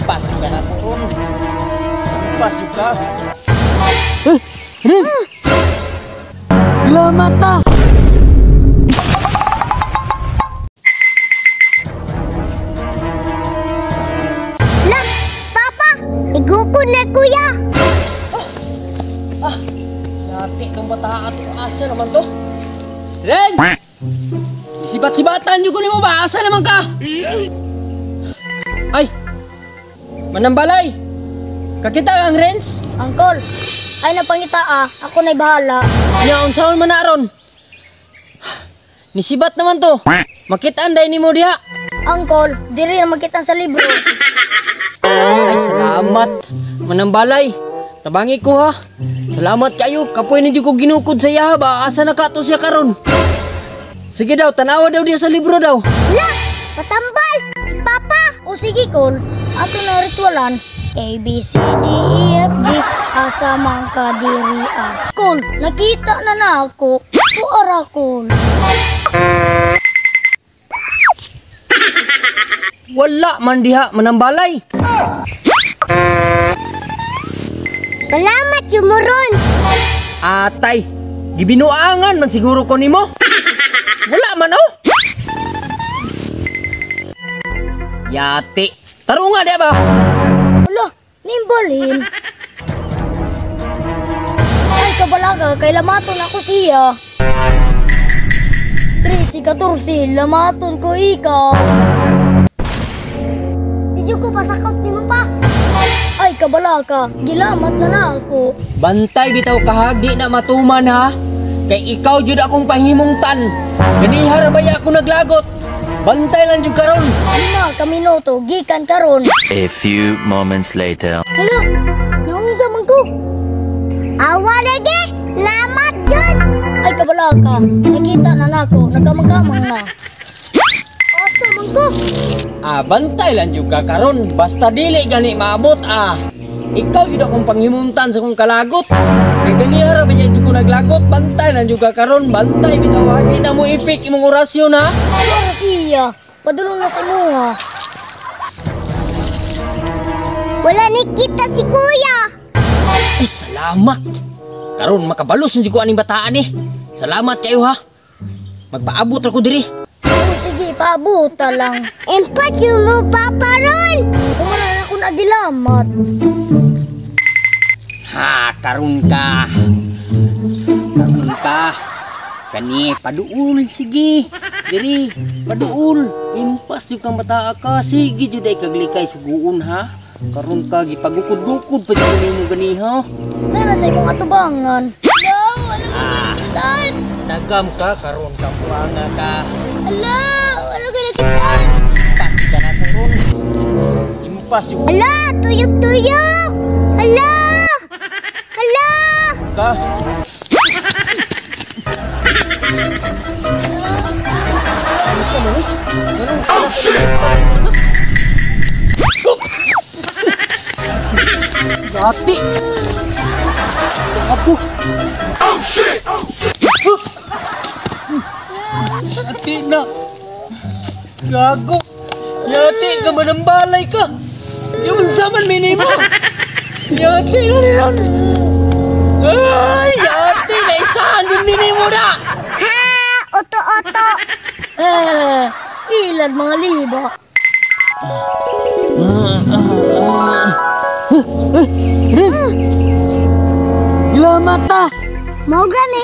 Pasok ka na po ron. Pasok ka. Rin! Gila mata! Lah! Papa! Igukod na kuya! Yati itong bata at asa naman to. Ren! Sibat-sibatan yung kunin mo ba? Asa naman ka? Ay! Manambalay! Kakita ang Renz? Uncle! Ay napangita ako na'y bahala. Naunsaon man na ron. Nisibat naman to. Makitaan dahil ni mo diha. Uncle, diri na magkita sa libro. Ay, salamat. Manambalay. Tabangi ko ha. Salamat kayo. Kapoy na di ko ginukod sa iya ba? Asa na kato siya karon? Sige daw, tanawa daw diya sa libro daw. Lah! Patambal! Si Papa! O sige, Col. Ato na ritualan. A, B, C, D, E, F, G. Asa man ka diri Col, nakita na ako. Tuara, Col. Wala man diha, manambalay. Salamat, Yumuron! Atay, gibinuangan man siguro ko nimo. Wala man oh. Yati, taro nga diya ba? Wala, nimbalin. Ay, kabalaga, kay lamaton ako siya. 13-14, lamaton ko ikaw. Di ko pasakop ni mo pa. Ay, kabalaga, gilamat na ako. Bantay bitaw kahagdi na matuman ha. Kay ikaw jud akong pahimungtan. Ganihara ba ako naglagot? Bantay lang jud karon. Ano kami noto, gikan karon. A few moments later. Hala, naunsa man ko. Awa lagi, lamat jud. Ay, kabalaga, nakita na nako, nagkamang-kamang na. Asa man ko? Bantay lang jud ka karon. Basta dili gani maabot Ikaw jud akong panghimuntan sa kong kalagot. Kay ganihara ba jud ko naglagot? Bantay lang jud ka karon. Bantay bitaw hagi na mo ipik imong orasyon ha. Ano siya? Padulong na sa mga. Wala ni kita si kuya. Ay, salamat. Karon makabalos na jud ko aning bataan Salamat kayo ha. Magpaabot ako diri. Oh, sige, paabuta lang. Empat mo, Papa Ron. Wala na ako nadilamat. Karon ka. Kani, paduul, sige. Diri, paduul. Impas yung kang bata ka. Sige, juday kaglikay suguon ha. Karon ka, gipagukod-gukod pa dyan mo gani ha. Nana sa imong atubangan. No, wala ka nakikitan. Nagam ka, karon ka, buwanga ka. Ala, wala ka nakikitan. Pasi ka na karon. Impas yung Ala, tuyok-tuyok. Ala. Ala. ka. Ano siya mo eh? Oh, shit! Gati! Ako! Oh, shit! Gati na! Gago! Yati ka manambalay ka! Yung saman minimo! Yati ka rin! Ay! Yati! Naisahan yung minimo na! Ha, oto-oto. Ilan mga liba. Gila mata! Mau gani?